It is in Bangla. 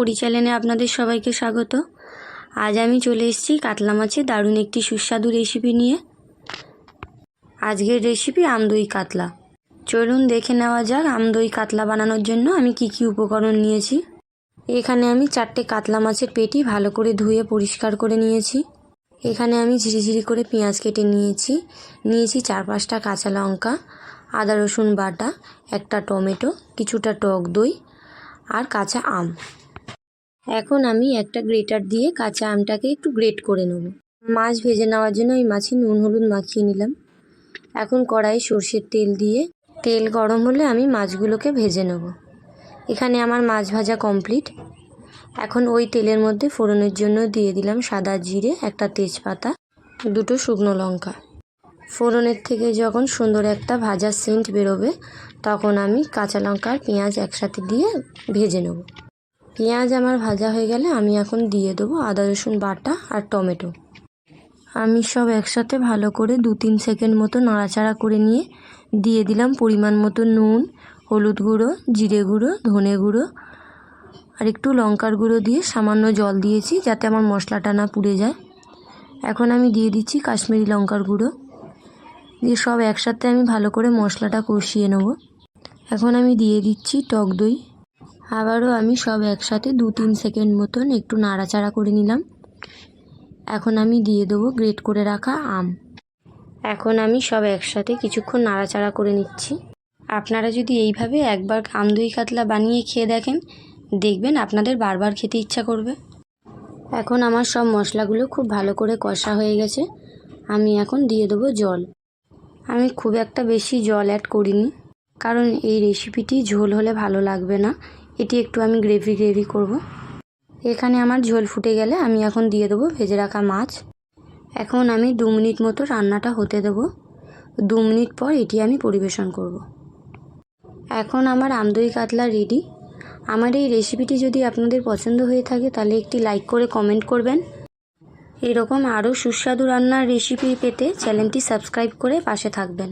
ফরি চ্যানেলে আপনাদের সবাইকে স্বাগত। আজ আমি চলে এসেছি কাতলা মাছের দারুণ একটি সুস্বাদু রেসিপি নিয়ে। আজকের রেসিপি আমদই কাতলা। চলুন দেখে নেওয়া যাক আমদই কাতলা বানানোর জন্য আমি কি কি উপকরণ নিয়েছি। এখানে আমি 4টে কাতলা মাছের পেটি ভালো করে ধুয়ে পরিষ্কার করে নিয়েছি। এখানে আমি ঝিরিঝিরি করে পেঁয়াজ কেটে নিয়েছি 4-5টা কাঁচা লঙ্কা, আদা রসুন বাটা, একটা টমেটো, কিছুটা টক দই আর কাঁচা আম। এখন আমি একটা গ্রেটার দিয়ে কাঁচা আমটাকে একটু গ্রেট করে নেব। মাছ ভেজে নেওয়ার জন্য এই মাছে নুন হলুদ মাখিয়ে নিলাম। এখন কড়াই সর্ষের তেল দিয়ে তেল গরম হলে আমি মাছগুলোকে ভেজে নেব। এখানে আমার মাছ ভাজা কমপ্লিট। এখন ওই তেলের মধ্যে ফোড়নের জন্য দিয়ে দিলাম সাদা জিরে, একটা তেজপাতা, 2টো শুকনো লঙ্কা। ফোড়নের থেকে যখন সুন্দর একটা ভাজা সেন্ট বেরোবে তখন আমি কাঁচা লঙ্কা আর পেঁয়াজ একসাথে দিয়ে ভেজে নেব। পেঁয়াজ আমার ভাজা হয়ে গেলে আমি এখন দিয়ে দেবো আদা রসুন বাটা আর টমেটো। আমি সব একসাথে ভালো করে 2-3 সেকেন্ড মতো নাড়াচাড়া করে নিয়ে দিয়ে দিলাম পরিমাণ মতো নুন, হলুদ গুঁড়ো, জিরে গুঁড়ো, ধনে গুঁড়ো আর একটু লঙ্কার গুঁড়ো দিয়ে সামান্য জল দিয়েছি যাতে আমার মশলাটা না পুড়ে যায়। এখন আমি দিয়ে দিচ্ছি কাশ্মীরি লঙ্কার গুঁড়ো দিয়ে সব একসাথে আমি ভালো করে মশলাটা কষিয়ে নেব। এখন আমি দিয়ে দিচ্ছি টক দই। আবারও আমি সব একসাথে 2-3 সেকেন্ড মতন একটু নাড়াচাড়া করে নিলাম। এখন আমি দিয়ে দেবো গ্রেট করে রাখা আম। এখন আমি সব একসাথে কিছুক্ষণ নাড়াচাড়া করে নিচ্ছি। আপনারা যদি এইভাবে একবার আমদই কাতলা বানিয়ে খেয়ে দেখেন, দেখবেন আপনাদের বারবার খেতে ইচ্ছা করবে। এখন আমার সব মশলাগুলো খুব ভালো করে কষা হয়ে গেছে। আমি এখন দিয়ে দেবো জল। আমি খুব একটা বেশি জল অ্যাড করিনি, কারণ এই রেসিপিটি ঝোল হলে ভালো লাগবে না। এটি একটু আমি গ্রেভি করব। এখানে আমার ঝোল ফুটে গেলে আমি এখন দিয়ে দেবো ভেজে রাখা মাছ। এখন আমি 2 মিনিট মতো রান্নাটা হতে দেবো। 2 মিনিট পর এটি আমি পরিবেশন করব। এখন আমার আমদই কাতলা রেডি। আমার এই রেসিপিটি যদি আপনাদের পছন্দ হয়ে থাকে তাহলে একটি লাইক করে কমেন্ট করবেন। এরকম আরও সুস্বাদু রান্নার রেসিপি পেতে চ্যানেলটি সাবস্ক্রাইব করে পাশে থাকবেন।